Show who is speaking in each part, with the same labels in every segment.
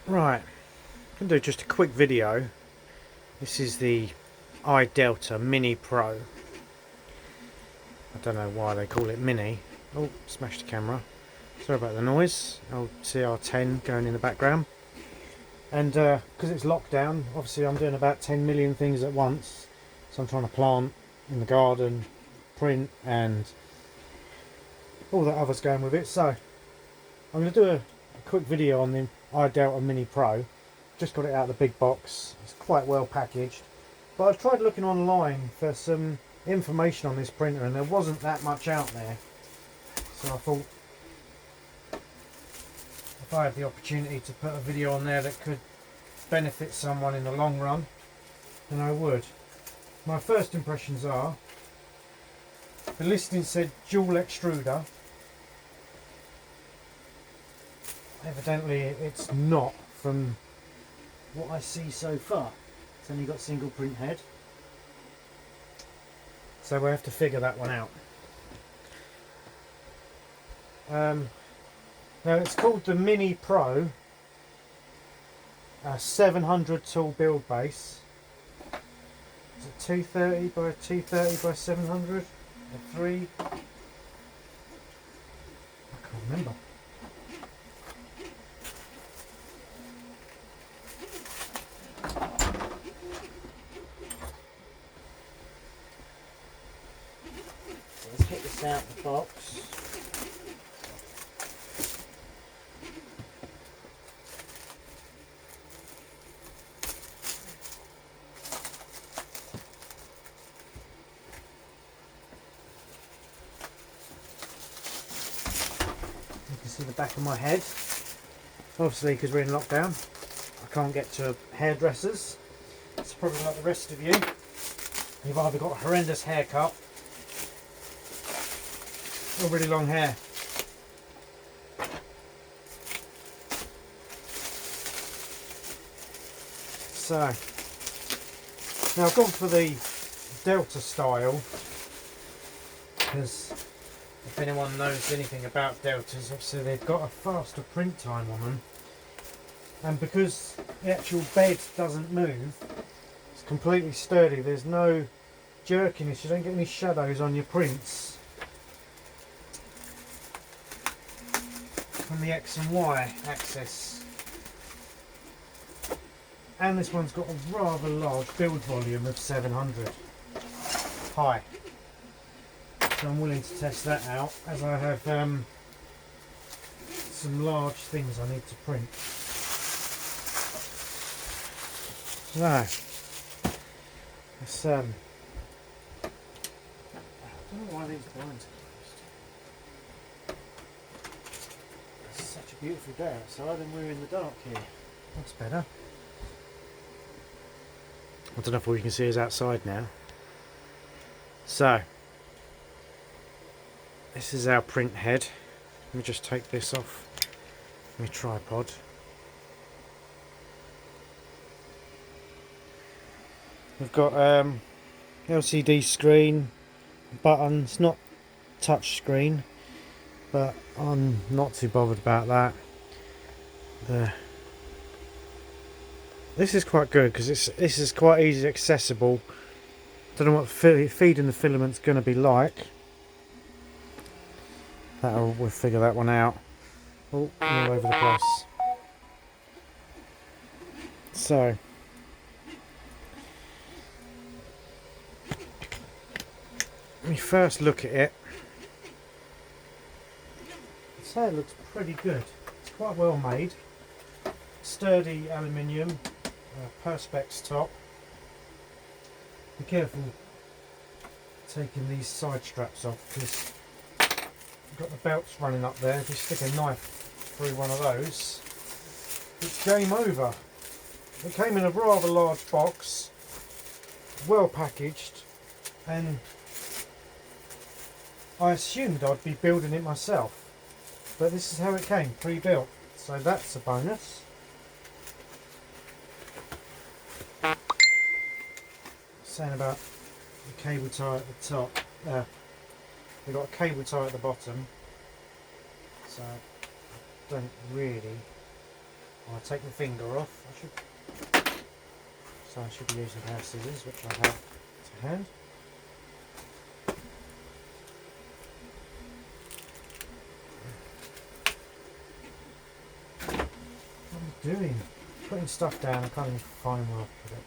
Speaker 1: Right, I'm going to do just a quick video. This is the iDelta Mini Pro. I don't know why they call it Mini. Oh, smashed the camera. Sorry about the noise. Old CR10 going in the background. And because it's lockdown, obviously I'm doing about 10 million things at once. So I'm trying to plant in the garden, print, and all that other's going with it. So I'm going to do a quick video on the iDelta Mini Pro. Just got it out of the big box. It's quite well packaged. But I've tried looking online for some information on this printer and there wasn't that much out there. So I thought if I had the opportunity to put a video on there that could benefit someone in the long run, then I would. My first impressions are, the listing said dual extruder. Evidently it's not, from what I see so far. It's only got single print head. So we have to figure that one out. Now it's called the Mini Pro, 700 tool build base. Is it 230 by 230 by 700? Or 3? I can't remember. So let's get this out of the box. You can see the back of my head. Obviously, because we're in lockdown, I can't get to hairdressers. It's probably like the rest of you. You've either got a horrendous haircut or really long hair. So, now I've gone for the Delta style because if anyone knows anything about Deltas, obviously they've got a faster print time on them, and because the actual bed doesn't move, it's completely sturdy. There's no jerkiness, you don't get any shadows on your prints from the X and Y axis. And this one's got a rather large build volume of 700 high. So I'm willing to test that out, as I have some large things I need to print. So, let's, I don't know why these blinds are closed. It's such a beautiful day outside and we're in the dark here. That's better. I don't know if all you can see is outside now. So, this is our print head. Let me just take this off my tripod. We've got LCD screen, buttons, not touch screen, but I'm not too bothered about that. This is quite good because this is quite easy accessible. Don't know what feeding the filament's going to be like. We'll figure that one out. Oh, all over the place. So, when you first look at it, I'd say it looks pretty good. It's quite well made. Sturdy aluminium, perspex top. Be careful taking these side straps off because you've got the belts running up there. If you stick a knife through one of those, it's game over. It came in a rather large box, well packaged, and I assumed I'd be building it myself, but this is how it came, pre-built, so that's a bonus. Saying about the cable tie at the top, we've got a cable tie at the bottom, so I don't really I'll take the finger off. I should be using a pair of scissors, which I have to hand. What am I doing? Putting stuff down, I can't even find where I put it.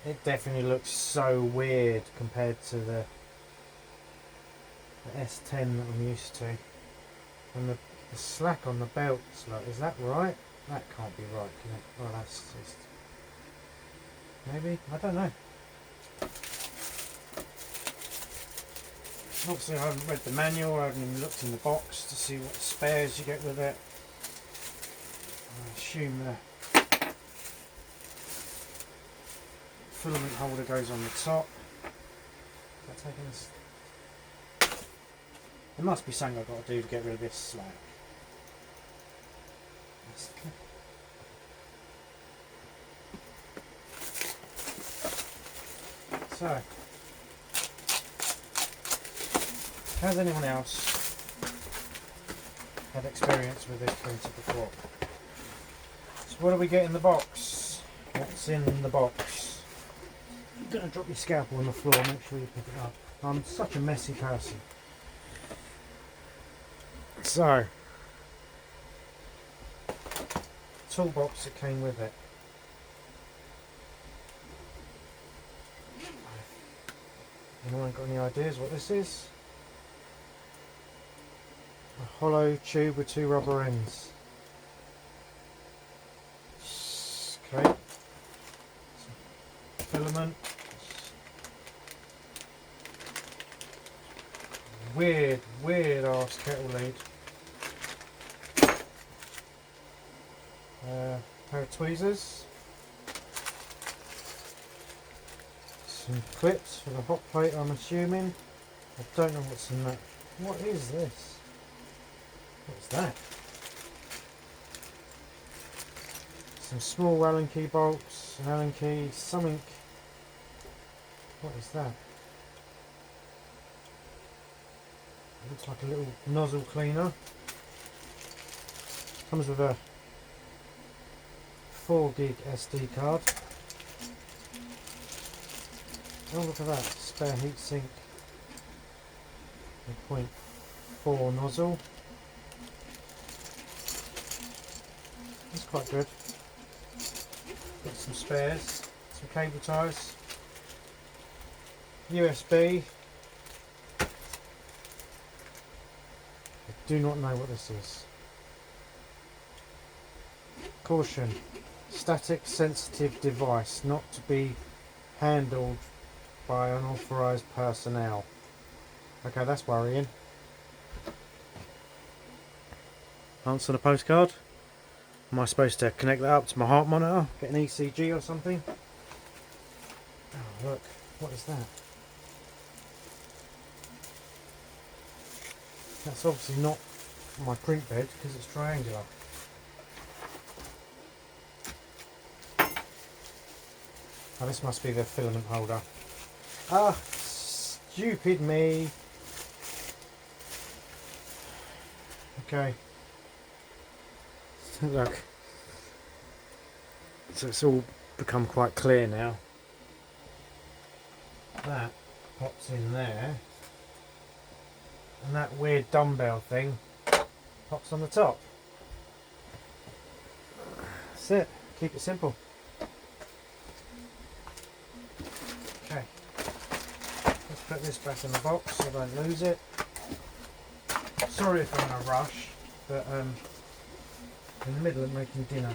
Speaker 1: It definitely looks so weird compared to the S10 that I'm used to. And the slack on the belts, like, is that right? That can't be right, can it? Oh, that's just... maybe? I don't know. Obviously I haven't read the manual, I haven't even looked in the box to see what spares you get with it. I assume the filament holder goes on the top. Is that taking this? There must be something I've got to do to get rid of this slack. So, has anyone else had experience with this printer before? So what do we get in the box? What's in the box? I'm going to drop your scalpel on the floor, make sure you pick it up. I'm such a messy person. So, toolbox that came with it. Anyone got any ideas what this is? A hollow tube with 2 rubber ends. Okay. Filament. Weird arse kettle lead. Pair of tweezers. Some clips for the hot plate, I'm assuming. I don't know what's in that. What is this? What's that? Some small Allen key bolts, an Allen key, something. What is that? It looks like a little nozzle cleaner. Comes with a 4 gig SD card. Oh, look at that, spare heatsink, a 0.4 nozzle. That's quite good. Got some spares, some cable ties, USB. I do not know what this is. Caution, static sensitive device, not to be handled by unauthorised personnel. Okay, that's worrying. Answer the postcard. Am I supposed to connect that up to my heart monitor? Get an ECG or something? Oh look, what is that? That's obviously not my print bed because it's triangular. Oh, this must be the filament holder. Ah, stupid me. Okay. So look. So it's all become quite clear now. That pops in there. And that weird dumbbell thing pops on the top. That's it. Keep it simple. Okay. Let's put this back in the box so I don't lose it. Sorry if I'm in a rush, but in the middle of making dinner.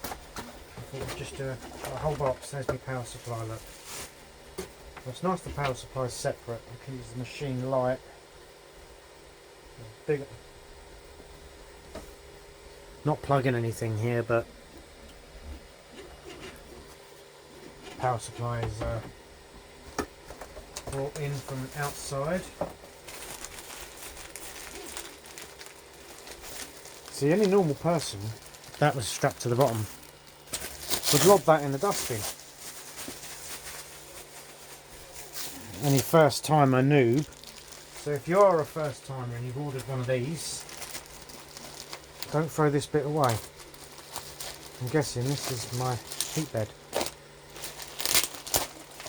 Speaker 1: I thought we'd just do a whole box. There's my power supply, look. Well, it's nice the power supply is separate. I can use the machine light. Big. Not plugging anything here, but power supply is brought in from outside. See, any normal person, that was strapped to the bottom, would lob that in the dustbin. Any first timer noob. So if you are a first timer and you've ordered one of these, don't throw this bit away. I'm guessing this is my heat bed.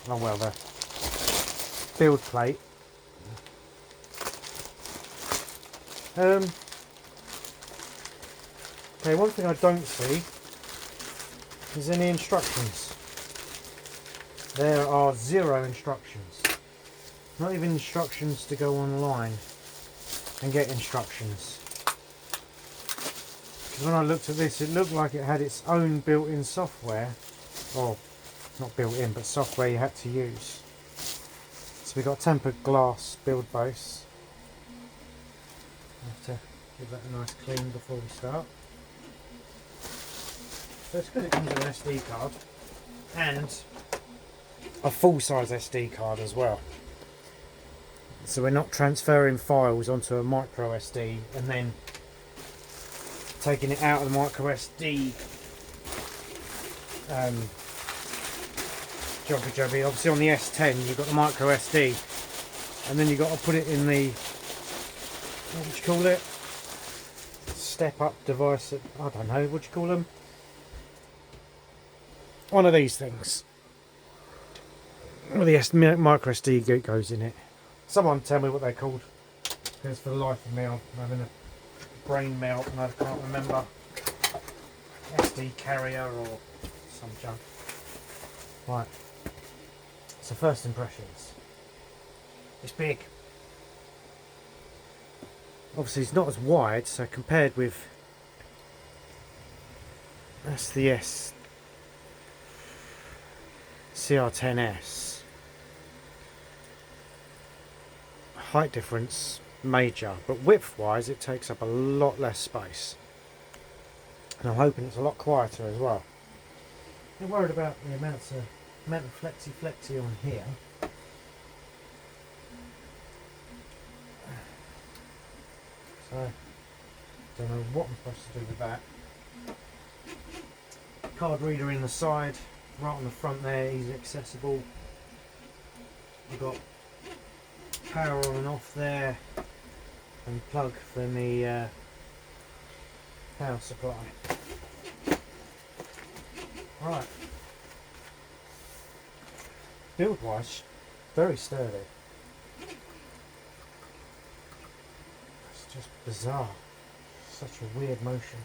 Speaker 1: Oh well, the build plate. Okay, one thing I don't see is any instructions. There are 0 instructions. Not even instructions to go online and get instructions. Because when I looked at this, it looked like it had its own built-in software. Or, not built-in, but software you had to use. So we've got tempered glass build base. I have to give that a nice clean before we start. So it's good it comes with an SD card and a full-size SD card as well. So we're not transferring files onto a micro SD and then taking it out of the micro SD jobby. Obviously on the S10 you've got the micro SD and then you've got to put it in the, what would you call it? Step up device, I don't know, what do you call them? One of these things. Well, the micro SD goes in it. Someone tell me what they're called. Because for the life of me I'm having a brain melt and I can't remember. SD carrier or some junk. Right. So first impressions. It's big. Obviously it's not as wide, so compared with, that's the CR10S. Height difference major, but width wise it takes up a lot less space. And I'm hoping it's a lot quieter as well. I'm worried about the amount of flexy on here. So, don't know what I'm supposed to do with that. Card reader in the side, right on the front there, easy accessible. You've got power on and off there, and plug for the power supply. Right. Build wise, very sturdy. It's just bizarre. Such a weird motion.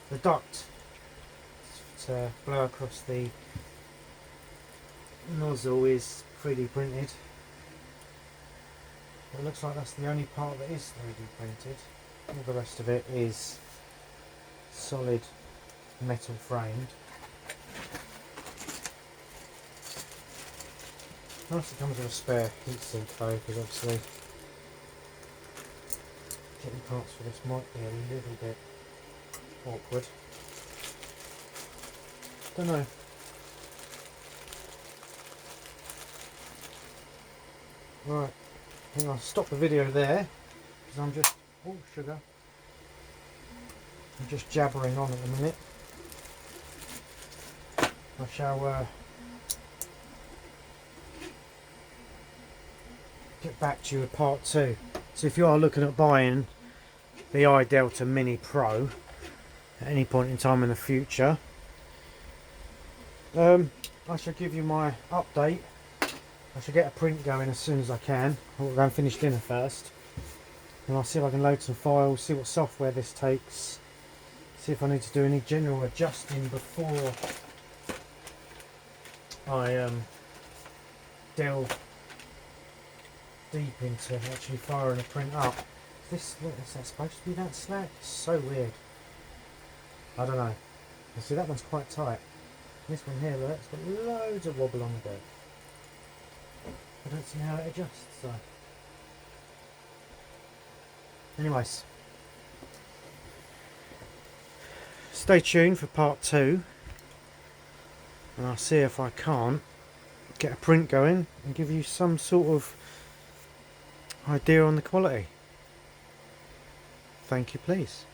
Speaker 1: The duct to blow across the nozzle is 3D printed. It looks like that's the only part that is 3D printed. All the rest of it is solid metal framed. Nice it comes with a spare heatsink though, because obviously getting parts for this might be a little bit awkward. Don't know. Right, I think I'll stop the video there because I'm just, oh sugar, I'm just jabbering on at the minute. I shall get back to you with part 2. So if you are looking at buying the iDelta Mini Pro at any point in time in the future, I shall give you my update. I shall get a print going as soon as I can. I'll go and finish dinner first, and I'll see if I can load some files, see what software this takes, see if I need to do any general adjusting before I delve deep into actually firing a print up. Is that supposed to be that slack? It's so weird. I don't know. You see, that one's quite tight. This one here, look, it's got loads of wobble on the bed. I don't see how it adjusts, so. Anyways, Stay tuned for part 2, and I'll see if I can't get a print going and give you some sort of idea on the quality. Thank you, please.